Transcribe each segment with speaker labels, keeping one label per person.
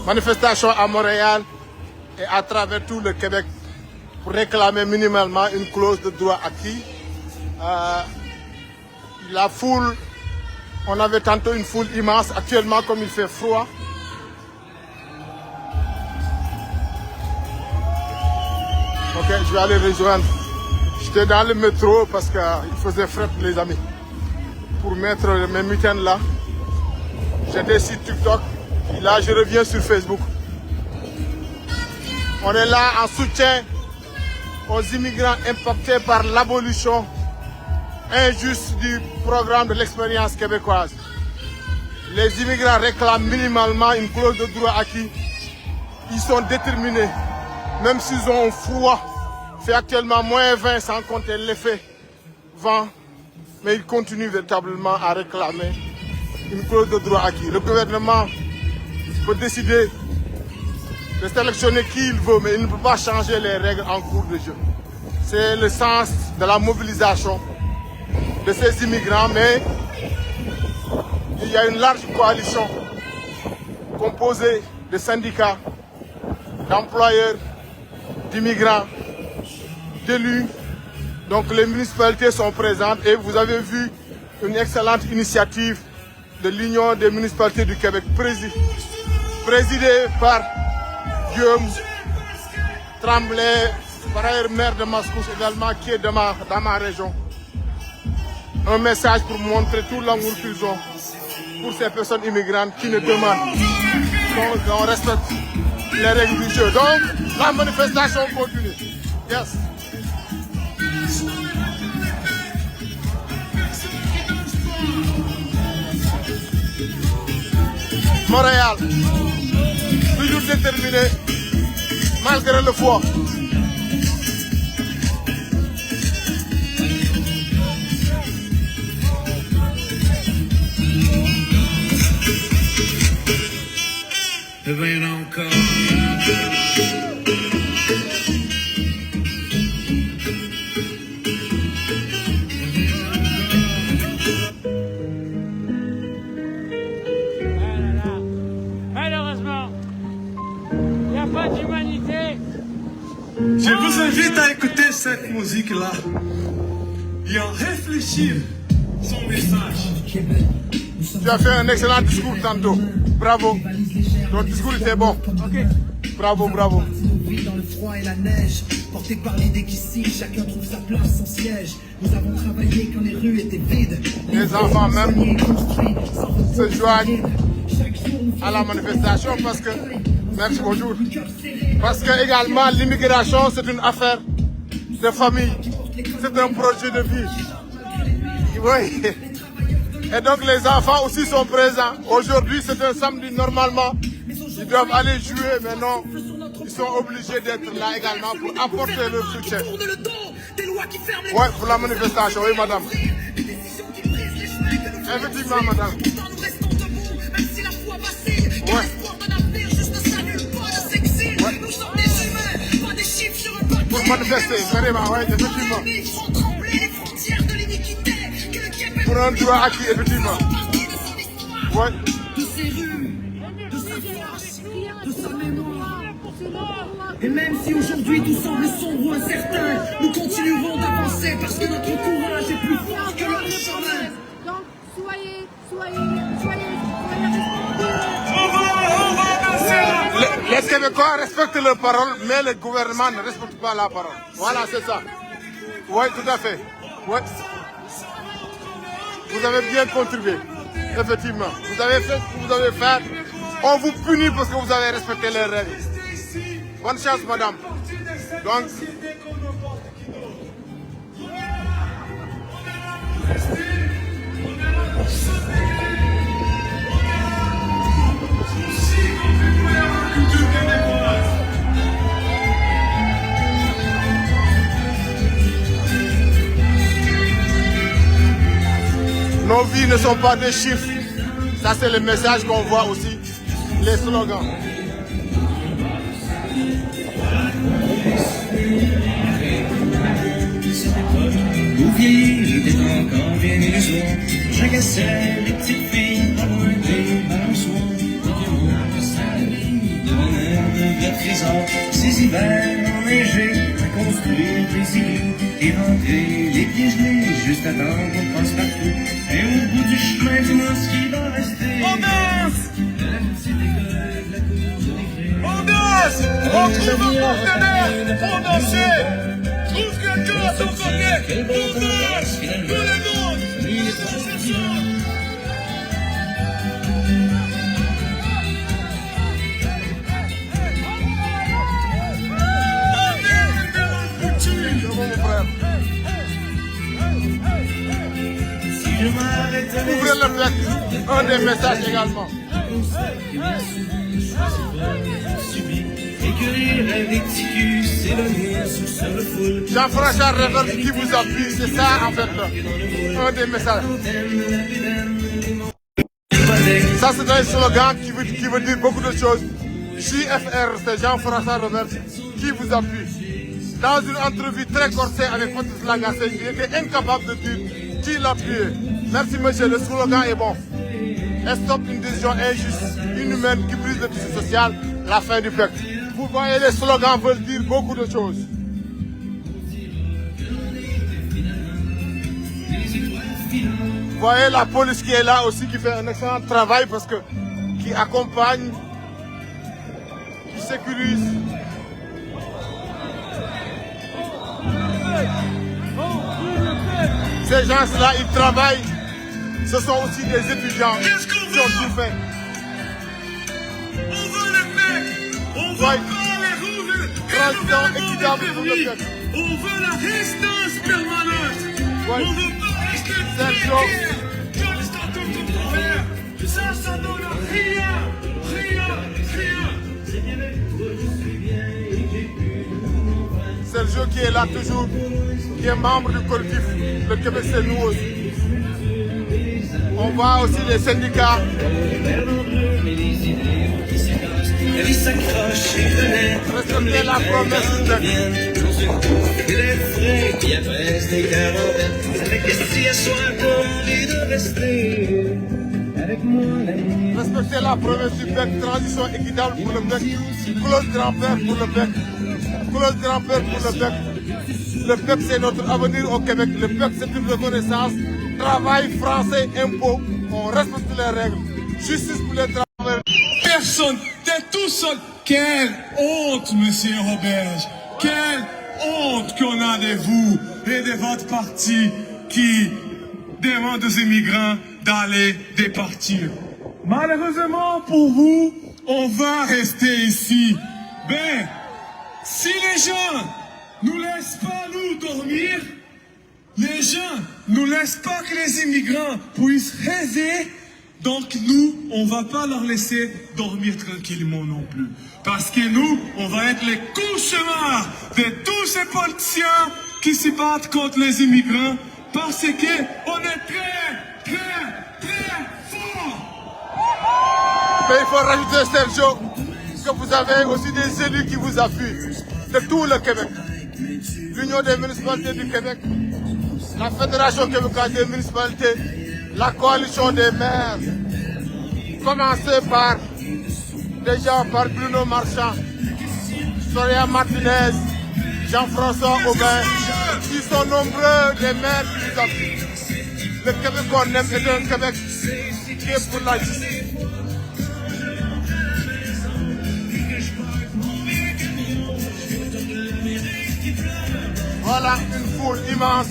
Speaker 1: Manifestation à Montréal et à travers tout le Québec pour réclamer minimalement une clause de droit acquis. La foule, on avait tantôt une foule immense, actuellement comme il fait froid. Ok, je vais aller rejoindre. J'étais dans le métro parce qu'il faisait fret les amis. Pour mettre mes mitaines là. J'étais sur TikTok. Et là, je reviens sur Facebook. On est là en soutien aux immigrants impactés par l'abolition injuste du programme de l'expérience québécoise. Les immigrants réclament minimalement une clause de droit acquis. Ils sont déterminés, même s'ils ont un froid. C'est actuellement moins 20 sans compter l'effet vent. Mais ils continuent véritablement à réclamer une clause de droit acquis. Le gouvernement peut décider de sélectionner qui il veut, mais il ne peut pas changer les règles en cours de jeu. C'est le sens de la mobilisation de ces immigrants, mais il y a une large coalition composée de syndicats, d'employeurs, d'immigrants, d'élus. Donc les municipalités sont présentes et vous avez vu une excellente initiative de l'Union des municipalités du Québec, présidée par Guillaume Tremblay, par ailleurs maire de Mascouche également, qui est dans ma région. Un message pour montrer tout l'amour qu'ils ont pour ces personnes immigrantes qui ne demandent qu'on respecte les règles du jeu. Donc, la manifestation continue. Yes. Montréal, toujours déterminé, malgré le froid.
Speaker 2: Je vous invite à écouter cette musique-là et à réfléchir son message.
Speaker 1: Tu as fait un excellent discours tantôt. Bravo. Ton discours était bon. Okay. Bravo, bravo.
Speaker 3: Dans le froid et la neige, porté par l'idée qu'ici chacun trouve sa place, son siège. Nous avons travaillé quand les rues étaient vides.
Speaker 1: Les enfants même se joignent à la manifestation parce que, merci, bonjour, parce que également l'immigration c'est une affaire de famille, c'est un projet de vie. Oui. Et donc les enfants aussi sont présents. Aujourd'hui c'est un samedi, normalement ils doivent aller jouer, mais non, ils sont obligés d'être là également pour apporter leur soutien. Ouais, pour la manifestation, oui madame. Effectivement madame. Ouais. Pour manifester, vraiment, oui, effectivement. Pour un droit acquis, effectivement. Ouais.
Speaker 3: Et même si aujourd'hui tout semble sombre ou incertain, nous continuerons d'avancer parce que notre courage est plus fort que notre chemin.
Speaker 4: Donc soyez
Speaker 1: Les Québécois respectent leurs paroles, mais le gouvernement ne respecte pas la parole. Voilà, c'est ça. Oui, tout à fait. Ouais. Vous avez bien contribué, effectivement. Vous avez fait ce que vous avez fait. On vous punit parce que vous avez respecté les règles. Bonne chance, madame. Donc, nos vies ne sont pas des chiffres. Ça, c'est le message qu'on voit aussi, les slogans.
Speaker 5: Oublier des temps quand viennent les soirs, j'agaçais les petites filles à loin des balançoires.
Speaker 3: trésors, ces hivers enneigés, à construire des igloos et rentrer les pieds gelés, juste attendre qu'on passe partout. Et au bout du chemin, dis-moi ce qui va rester.
Speaker 1: On danse!
Speaker 3: La petite école, la cour de récré.
Speaker 1: On danse! On trouve un partenaire pour danser! Trouve quelqu'un à ton côté! On danse! Tout le monde! On danse ensemble! Ouvrez le bec, un des messages également. Jean-François Revel qui vous appuie, c'est ça en fait là. Un des messages. Ça c'est un slogan qui veut dire beaucoup de choses. JFR, c'est Jean-François Revel qui vous appuie. Dans une entrevue très corsée avec Patrice Lagacé, il était incapable de dire qui l'appuyait. Merci monsieur, le slogan est bon. Stop une décision injuste, inhumaine qui brise le tissu social, la fin du peuple. Vous voyez, les slogans veulent dire beaucoup de choses. Vous voyez la police qui est là aussi, qui fait un excellent travail parce que qui accompagne, qui sécurise. Ces gens-là, ils travaillent. Ce sont aussi des étudiants qui ont tout fait.
Speaker 2: On veut le mec. On veut pas les rouges.
Speaker 1: Transition équitable pour le peuple.
Speaker 2: On veut la résistance permanente.
Speaker 1: Ouais.
Speaker 2: On veut pas rester
Speaker 1: Sergio.
Speaker 2: Ça donne rien.
Speaker 1: Sergio qui est là toujours, qui est membre du collectif, le Québec c'est nous aussi. On voit aussi les syndicats. Respecter la promesse du Respecter la promesse du PEC, transition équitable pour le PEC, clause grand-père pour le PEC, clause grand-père pour le PEC. Le PEC c'est notre avenir au Québec, le PEC c'est une reconnaissance, travail, français, impôts, on respecte les règles, justice pour les travailleurs.
Speaker 2: Personne, t'es tout seul. Quelle honte, monsieur Roberge. Quelle honte qu'on a de vous et de votre parti qui demande aux immigrants d'aller départir. Malheureusement pour vous, on va rester ici. Ben, si les gens nous laissent pas nous dormir, les gens nous laissent pas que les immigrants puissent rêver, donc nous, on va pas leur laisser dormir tranquillement non plus. Parce que nous, on va être les cauchemars de tous ces politiciens qui se battent contre les immigrants parce que on est très fort.
Speaker 1: Mais il faut rajouter, Sergio, que vous avez aussi des élus qui vous appuient de tout le Québec. L'Union des municipalités du Québec, la Fédération québécoise des municipalités, la coalition des maires, commencé par Bruno Marchand, Soria Martinez, Jean-François Aubin, qui sont nombreux des maires qui nous appuient. Le Québec qu'on aime est un Québec qui est pour la justice. Voilà une foule immense,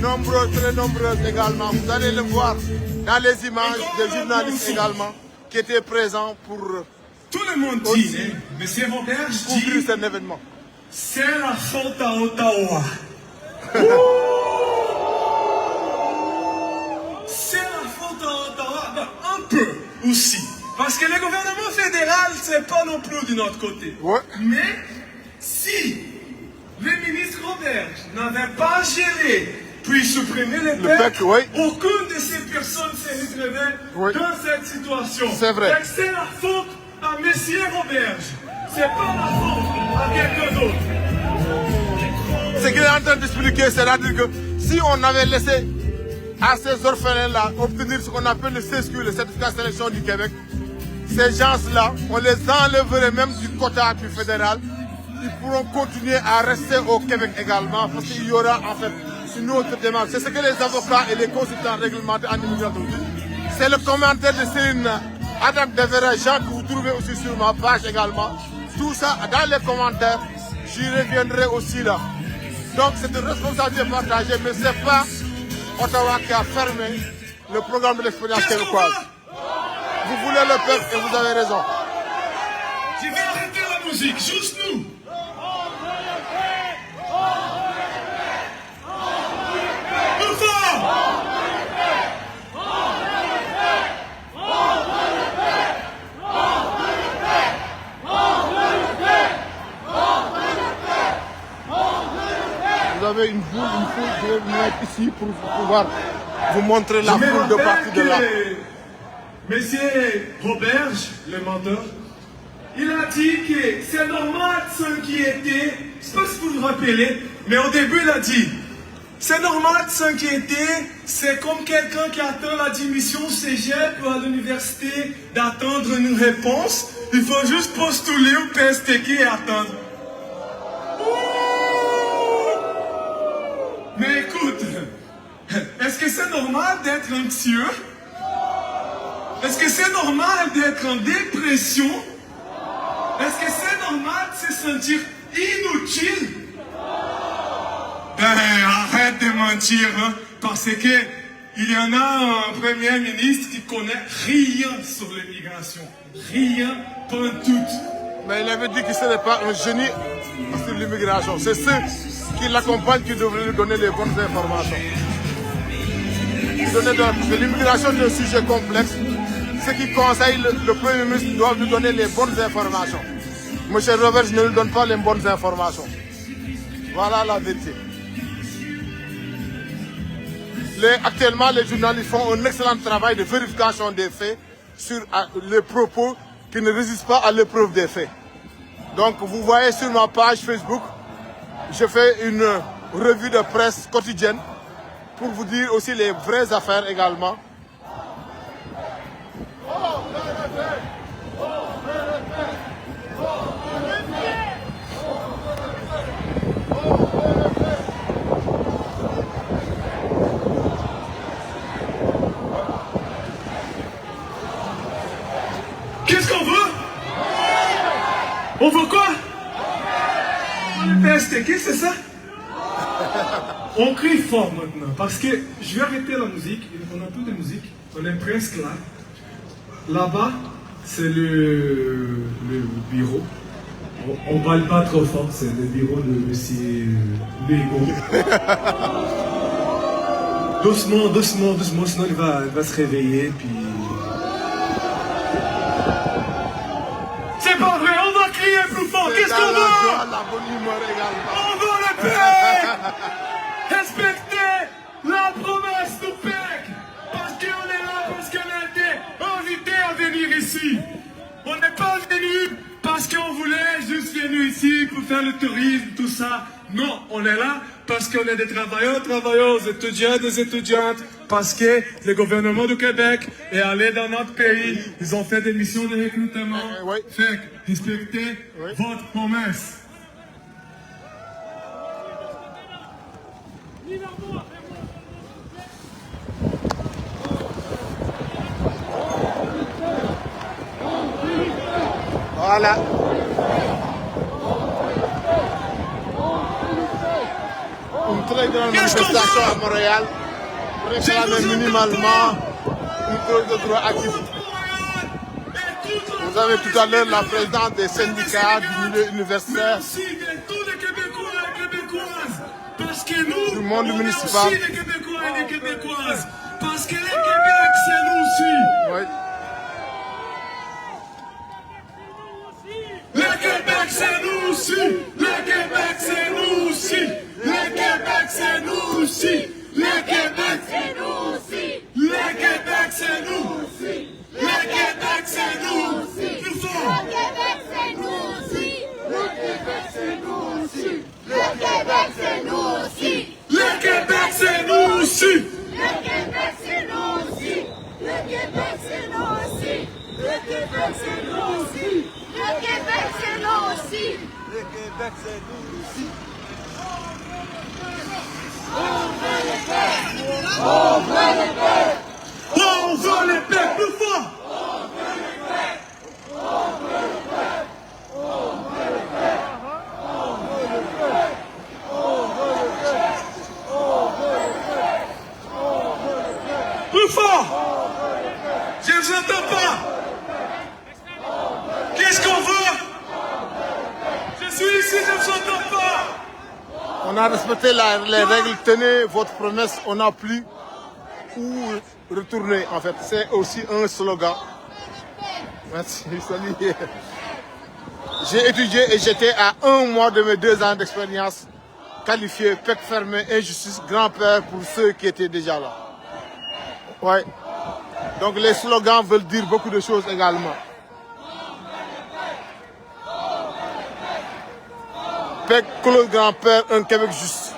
Speaker 1: nombreuse, très nombreuse également. Vous allez le voir dans les images des journalistes également qui étaient présents pour
Speaker 2: tout le monde dit, monsieur Robert,
Speaker 1: couvrir cet événement.
Speaker 2: C'est la faute à Ottawa. C'est la faute à Ottawa, un peu aussi. Parce que le gouvernement fédéral, c'est pas non plus de notre côté.
Speaker 1: Ouais.
Speaker 2: Mais si le ministre Robert n'avait pas géré puis supprimer le PEC,
Speaker 1: oui.
Speaker 2: aucune de ces personnes s'est retrouvée dans cette situation.
Speaker 1: C'est vrai.
Speaker 2: C'est la faute à M. Robert. C'est pas la faute à quelqu'un d'autre.
Speaker 1: Ce qu'il est en train d'expliquer, c'est-à-dire que si on avait laissé à ces orphelins-là obtenir ce qu'on appelle le CSQ, le certificat de sélection du Québec, ces gens-là, on les enlèverait même du quota du fédéral. Ils pourront continuer à rester au Québec également parce qu'il y aura en fait une autre démarche. C'est ce que les avocats et les consultants réglementaires en immigration disent. C'est le commentaire de Céline Adam Devereux-Jean que vous trouvez aussi sur ma page également. Tout ça dans les commentaires, j'y reviendrai aussi là. Donc c'est une responsabilité partagée, mais ce n'est pas Ottawa qui a fermé le programme de l'expérience québécoise. Vous voulez le peuple et vous avez raison.
Speaker 2: Je vais arrêter la musique, juste nous. Plus fort.
Speaker 1: Vous avez une foule, je vais venir ici pour pouvoir vous montrer la foule de partie de là.
Speaker 2: Monsieur Roberge, le menteur, il a dit que c'est normal de s'inquiéter. Je ne sais pas si vous vous rappelez, mais au début il a dit c'est normal de s'inquiéter, c'est comme quelqu'un qui attend l'admission au cégep ou à l'université d'attendre une réponse. Il faut juste postuler au PSTQ et attendre. Mais écoute, est-ce que c'est normal d'être anxieux? Est-ce que c'est normal d'être en dépression? Est-ce que c'est normal de se sentir inutile? Ben, arrête de mentir, hein, parce que il y en a un premier ministre qui connaît rien sur l'immigration. Rien, pas tout.
Speaker 1: Mais il avait dit que ce n'est pas un génie sur l'immigration. C'est ceux qui l'accompagnent qui devraient lui donner les bonnes informations. L'immigration est un sujet complexe. Ceux qui conseillent le Premier ministre doivent lui donner les bonnes informations. Monsieur Roberge ne lui donne pas les bonnes informations. Voilà la vérité. Actuellement, les journalistes font un excellent travail de vérification des faits sur les propos qui ne résistent pas à l'épreuve des faits. Donc, vous voyez sur ma page Facebook, je fais une revue de presse quotidienne pour vous dire aussi les vraies affaires également.
Speaker 2: Qu'est-ce qu'on veut? On veut quoi? Le PSTQ, c'est ça? On crie fort maintenant, parce que je vais arrêter la musique, on a plus de musique, on est presque là. Là-bas, c'est le bureau. On parle pas trop fort, c'est le bureau de monsieur Lego. Doucement, doucement, doucement, sinon il va se réveiller, puis... C'est pas vrai, on va crier plus fort, qu'est-ce qu'on veut?
Speaker 1: La bonne humeur également.
Speaker 2: On veut le PEC! Respectez la promesse du PEC! Parce qu'on est là, parce qu'on a été invités à venir ici. On n'est pas venu parce qu'on voulait juste venir ici pour faire le tourisme, tout ça. Non, on est là parce qu'on est des travailleurs, travailleuses, étudiants, des étudiantes. Parce que le gouvernement du Québec est allé dans notre pays. Ils ont fait des missions de recrutement.
Speaker 1: Oui.
Speaker 2: Fait que respectez votre promesse.
Speaker 1: Voilà. Une très grande manifestation à Montréal pour réclamer minimalement une clause de droit actif. Vous avez tout à l'heure la présidente des syndicats du milieu universitaire,
Speaker 2: Merci de tous les Québécois et Québécoises. Parce que nous,
Speaker 1: du monde
Speaker 2: on
Speaker 1: municipal.
Speaker 2: est aussi des Québécois et des Québécoises. Parce que le Québec, c'est nous aussi.
Speaker 1: Oui.
Speaker 2: Le Québec, c'est nous aussi. Le Québec, c'est nous aussi. Le Québec, c'est nous aussi. Le Québec, c'est nous aussi. Le Québec, c'est nous aussi. Le Québec, c'est nous aussi. Plus fort.
Speaker 4: Le Québec, c'est nous aussi. Le Québec, c'est nous aussi. Le Québec, c'est nous aussi.
Speaker 2: Le Québec, c'est nous aussi.
Speaker 4: Le Québec, c'est nous aussi. Le Québec, c'est nous aussi. Le Québec, c'est
Speaker 1: Québec, c'est nous aussi.
Speaker 4: On veut les paix.
Speaker 2: On veut les paix plus fort. Plus fort. Je ne vous entends pas. Qu'est-ce qu'on veut? Je suis ici, je ne vous entends pas.
Speaker 1: On a respecté les règles, tenez votre promesse, on n'a plus où retourner en fait. C'est aussi un slogan. Merci, salut. J'ai étudié et j'étais à 1 mois de mes 2 ans d'expérience qualifié, PEC fermé, injustice, grand-père pour ceux qui étaient déjà là. Ouais. Donc les slogans veulent dire beaucoup de choses également. PEC, Claude Grand-père, un Québec juste.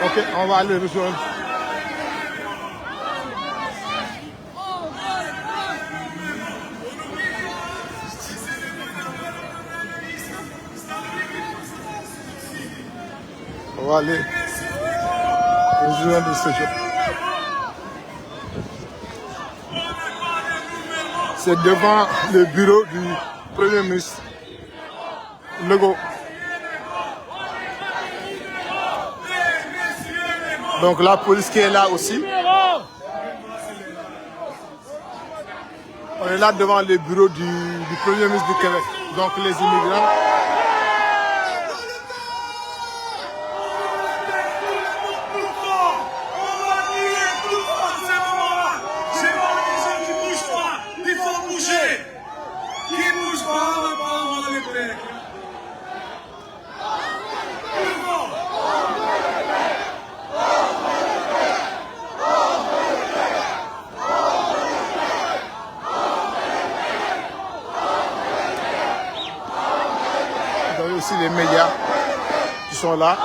Speaker 1: Ok, on va aller rejoindre. On va aller rejoindre ce jour. C'est devant le bureau du Premier ministre Legault. Donc la police qui est là aussi. On est là devant le bureau du Premier ministre du Québec. Donc les immigrants. Aussi les médias qui sont là.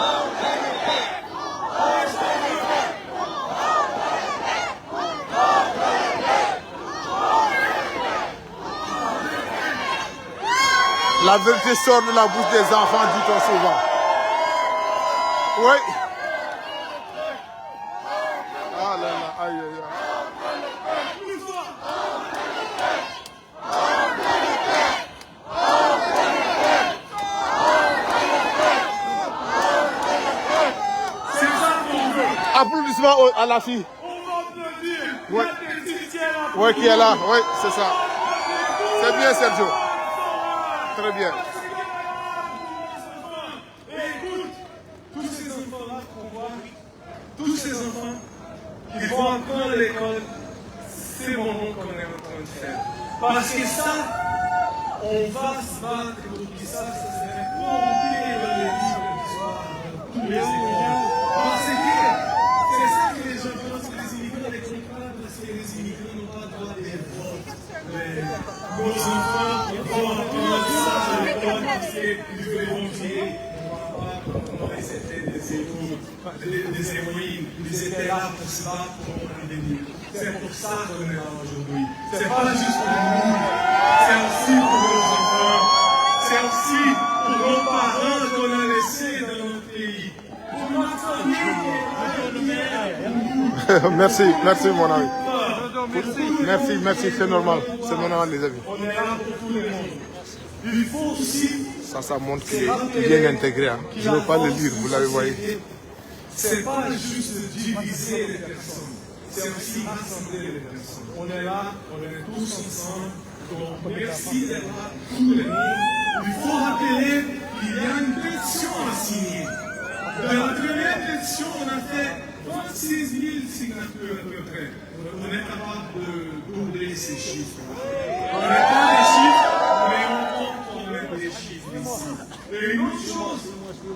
Speaker 1: La vérité sort de la bouche des enfants, dit-on souvent. Oui. Ah là là, aïe aïe aïe. Applaudissements à la fille. Oui, ouais, qui est là. Oui, c'est ça. C'est bien, Sergio. Très bien.
Speaker 2: Écoute, tous ces enfants-là qu'on voit, tous ces enfants, ils vont apprendre à l'école. C'est mon nom qu'on est en train de faire. Parce que ça, on va se battre pour que ça serait compté dans les livres d'histoire, dans tous les écoles. Parce que c'est ça que les gens pensent que les immigrants ne comprennent pas, parce que les immigrants n'ont pas droit de vote. Nos enfants vont apprendre ça à l'école parce qu'ils vont dire comment ils étaient des héroïnes, ils étaient là pour se battre pour l'épidémie. C'est pour ça qu'on est là aujourd'hui. C'est pas juste pour nous, c'est aussi pour nos enfants, c'est aussi pour nos parents qu'on a laissés dans notre pays. Pour notre famille,
Speaker 1: Merci, merci mon ami. Merci, c'est normal. C'est normal les amis.
Speaker 2: on est là pour tout le monde. Il faut aussi.
Speaker 1: Ça montre qu'il est bien intégré. Hein. Je ne veux pas le lire, vous l'avez voyé.
Speaker 2: C'est pas juste diviser les personnes, c'est aussi rassembler les personnes. On est là, on est tous ensemble. Donc merci d'être là, tout le monde. Il faut rappeler qu'il y a une pétition à signer. Dans la première pétition, on a fait 26 000 signatures à peu près. On est capable de doubler ces chiffres. On n'a pas les chiffres, mais on compte quand même les chiffres ici. Et une autre chose,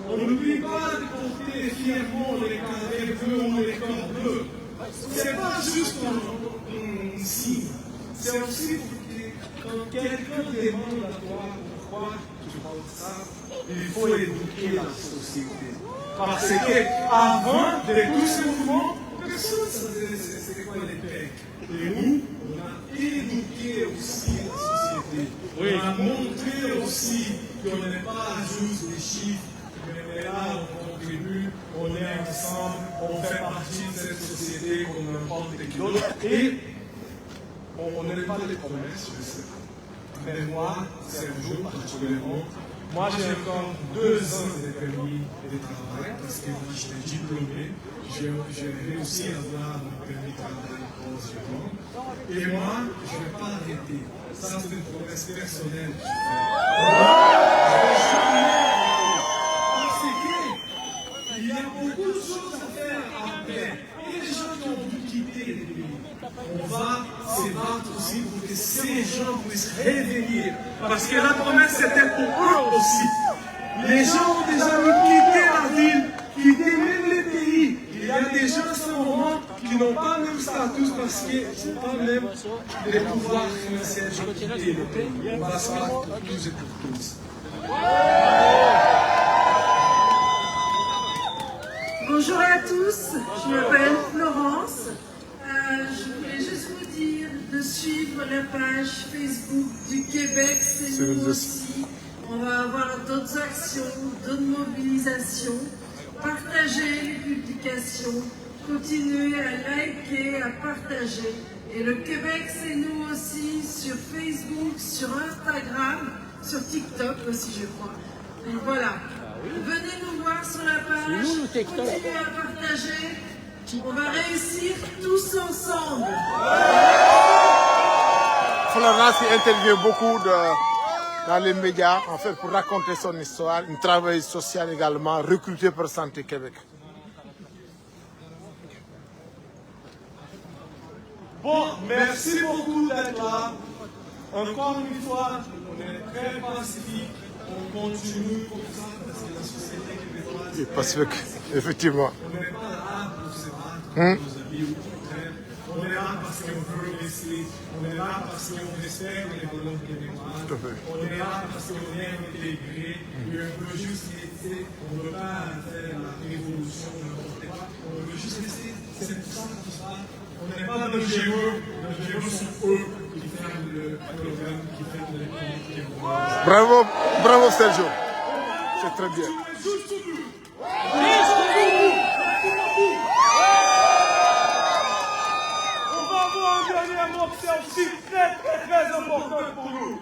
Speaker 2: on n'oublie pas de porter fièrement les carrés bleus ou les corps bleus. C'est pas juste un signe, c'est aussi pour que quand quelqu'un demande à toi pourquoi tu penses ça, il faut éduquer la société. Parce qu'avant de tous ces mouvements, personne ne savait c'était quoi les pecs. Et nous, on a éduqué aussi la société. On a montré aussi qu'on n'est pas juste des chiffres, mais là, on contribue, on est ensemble, on fait partie de cette société qu'on n'importe qui d'autre. Et on n'est pas des promesses, je sais pas. Mais moi, c'est un jour particulièrement. Moi, j'ai encore 2 ans de permis de travail parce que moi, j'étais diplômé. J'ai réussi à avoir mon permis de travail pour ce temps. Et moi, je ne vais pas arrêter. Ça, c'est une promesse personnelle. Je vais jamais arrêter. Parce qu'il y a beaucoup de choses à faire après. Il y a des gens qui ont dû quitter les pays. On va se battre aussi pour que ces gens puissent revenir. Parce que la promesse, c'était pour eux aussi. Les gens ont déjà quitté la ville, quitté même les pays. Il y a des gens en ce moment qui n'ont pas le même statut parce qu'ils n'ont pas même les pouvoirs financiers de quitter le pays. On va se battre pour tous et pour tous.
Speaker 5: Bonjour à tous, je m'appelle Florence. Je voulais juste vous dire de suivre la page Facebook du Québec, c'est nous aussi. On va avoir d'autres actions, d'autres mobilisations. Partagez les publications, continuez à liker, à partager. Et le Québec, c'est nous aussi sur Facebook, sur Instagram, sur TikTok aussi, je crois. Donc voilà. Venez nous voir sur la page, continuez à partager, on va réussir tous ensemble.
Speaker 1: Florence intervient beaucoup dans les médias, en fait, pour raconter son histoire, une travailleuse sociale également, recrutée par Santé Québec.
Speaker 2: Bon, merci beaucoup d'être là. Encore une fois, on est très pacifique. On continue comme ça parce que la société québécoise
Speaker 1: est pacifique, effectivement.
Speaker 2: On n'est pas là pour se battre pour nos amis, au contraire. On est là parce qu'on veut rester. On est là parce qu'on respecte les valeurs québécoises. On est là parce qu'on est intégré. Et on veut juste rester. On ne veut pas faire la révolution, n'importe quoi. On veut juste rester. C'est pour ça qu'on se bat. On n'est pas dans le géo. Nos géos sont eux qui font le programme, qui font les comptes.
Speaker 1: Bravo, bravo Sergio. C'est très bien.
Speaker 2: On va avoir un dernier mot qui est aussi très important pour nous.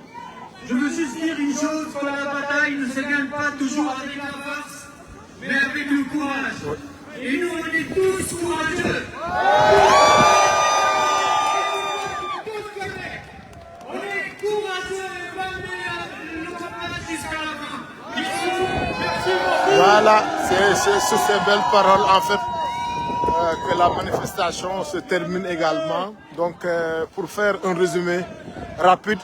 Speaker 6: Je veux juste dire une chose, que la bataille ne se gagne pas toujours avec la force, mais avec le courage. Et nous, on est tous courageux. On est courageux et on le combat jusqu'à la fin. Merci beaucoup.
Speaker 1: Voilà, c'est sur ces belles paroles en fait que la manifestation se termine également. Donc pour faire un résumé rapide,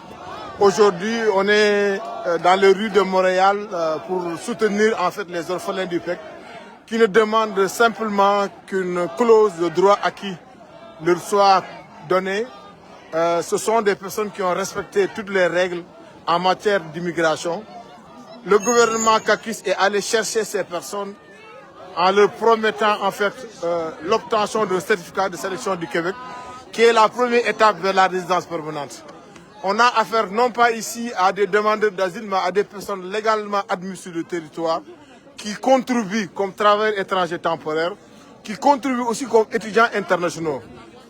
Speaker 1: aujourd'hui on est dans les rues de Montréal pour soutenir en fait les orphelins du PEC qui ne demandent simplement qu'une clause de droit acquis leur soit donnée. Ce sont des personnes qui ont respecté toutes les règles en matière d'immigration. Le gouvernement Kakis est allé chercher ces personnes en leur promettant en fait l'obtention d'un certificat de sélection du Québec, qui est la première étape vers la résidence permanente. On a affaire non pas ici à des demandeurs d'asile, mais à des personnes légalement admises sur le territoire, qui contribuent comme travailleurs étrangers temporaires, qui contribuent aussi comme étudiants internationaux.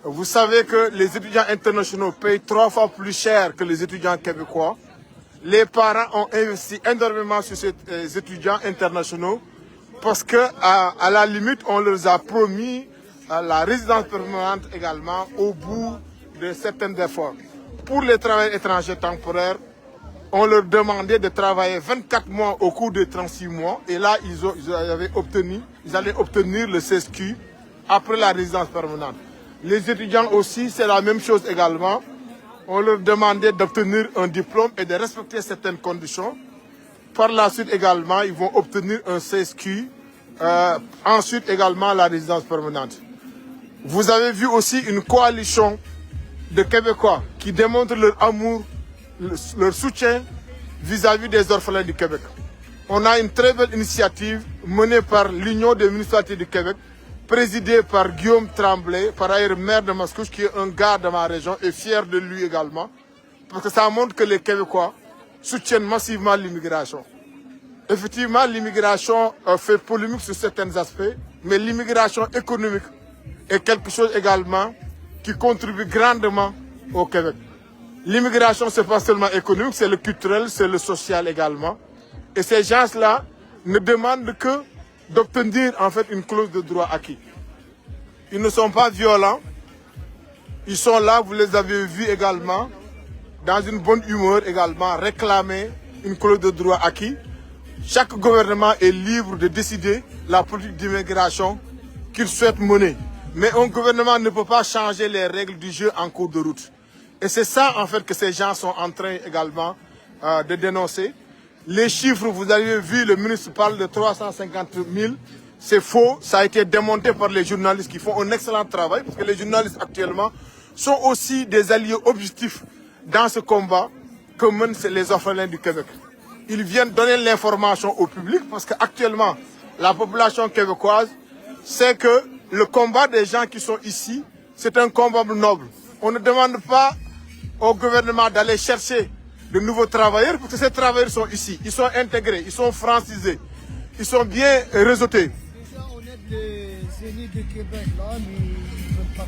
Speaker 1: Vous savez que les étudiants internationaux payent 3 fois plus cher que les étudiants québécois. Les parents ont investi énormément sur ces étudiants internationaux parce qu'à la limite, on leur a promis la résidence permanente également au bout de certains efforts. Pour les travailleurs étrangers temporaires, on leur demandait de travailler 24 mois au cours de 36 mois et là, ils allaient obtenir le CESQ après la résidence permanente. Les étudiants aussi, c'est la même chose également. On leur demandait d'obtenir un diplôme et de respecter certaines conditions. Par la suite également, ils vont obtenir un CSQ. Ensuite également la résidence permanente. Vous avez vu aussi une coalition de Québécois qui démontrent leur amour leur soutien vis-à-vis des orphelins du Québec. On a une très belle initiative menée par l'Union des municipalités du Québec, présidée par Guillaume Tremblay, par ailleurs maire de Mascouche, qui est un gars de ma région et fier de lui également, parce que ça montre que les Québécois soutiennent massivement l'immigration. Effectivement, l'immigration fait polémique sur certains aspects, mais l'immigration économique est quelque chose également qui contribue grandement au Québec. L'immigration, ce n'est pas seulement économique, c'est le culturel, c'est le social également. Et ces gens-là ne demandent que d'obtenir en fait une clause de droit acquis. Ils ne sont pas violents, ils sont là, vous les avez vus également, dans une bonne humeur également, réclamer une clause de droit acquis. Chaque gouvernement est libre de décider la politique d'immigration qu'il souhaite mener. Mais un gouvernement ne peut pas changer les règles du jeu en cours de route. Et c'est ça en fait que ces gens sont en train également de dénoncer. Les chiffres, vous avez vu, le ministre parle de 350 000. C'est faux, ça a été démonté par les journalistes qui font un excellent travail, parce que les journalistes actuellement sont aussi des alliés objectifs dans ce combat que mènent les orphelins du Québec. Ils viennent donner l'information au public, parce qu'actuellement, la population québécoise sait que le combat des gens qui sont ici, c'est un combat noble. On ne demande pas au gouvernement d'aller chercher de nouveaux travailleurs, parce que ces travailleurs sont ici, ils sont intégrés, ils sont francisés, ils sont bien réseautés.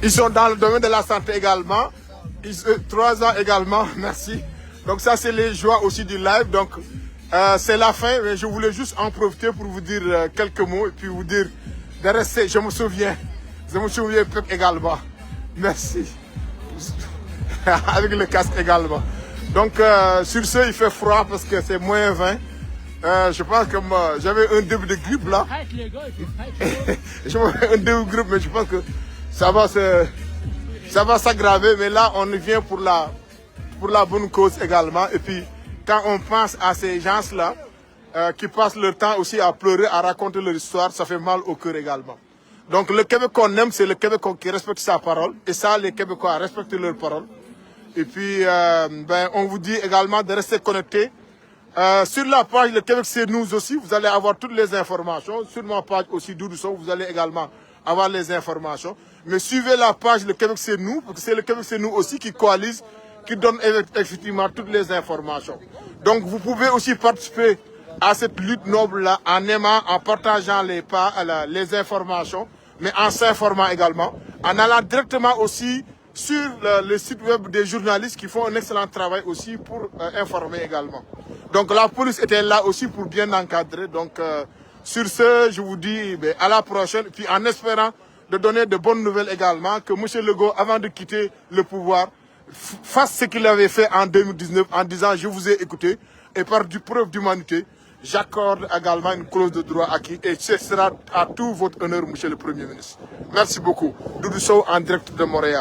Speaker 1: Ils sont dans le domaine de la santé également, 3 ans également, merci. Donc ça c'est les joies aussi du live, donc c'est la fin, mais je voulais juste en profiter pour vous dire quelques mots et puis vous dire de rester, je me souviens également, merci, avec le casque également. Donc sur ce, il fait froid parce que c'est moins 20. Je pense que j'avais un début de grippe là. J'avais un début de grippe, mais je pense que ça va s'aggraver. Mais là, on vient pour la bonne cause également. Et puis, quand on pense à ces gens-là qui passent leur temps aussi à pleurer, à raconter leur histoire, ça fait mal au cœur également. Donc le Québec qu'on aime, c'est le Québec qui respecte sa parole. Et ça, les Québécois respectent leur parole. Et puis, on vous dit également de rester connectés. Sur la page Le Québec c'est nous aussi, vous allez avoir toutes les informations. Sur ma page aussi Doudou Sow, vous allez également avoir les informations. Mais suivez la page Le Québec c'est nous, parce que c'est Le Québec c'est nous aussi qui coalise, qui donne effectivement toutes les informations. Donc vous pouvez aussi participer à cette lutte noble-là en aimant, en partageant les informations, mais en s'informant également, en allant directement aussi sur le site web des journalistes qui font un excellent travail aussi pour informer également. Donc la police était là aussi pour bien encadrer. Donc sur ce, je vous dis à la prochaine. Puis en espérant de donner de bonnes nouvelles également, que M. Legault, avant de quitter le pouvoir, fasse ce qu'il avait fait en 2019 en disant je vous ai écouté et par preuve d'humanité, j'accorde également une clause de droit acquis et ce sera à tout votre honneur, M. le Premier ministre. Merci beaucoup. Doudou Sow en direct de Montréal.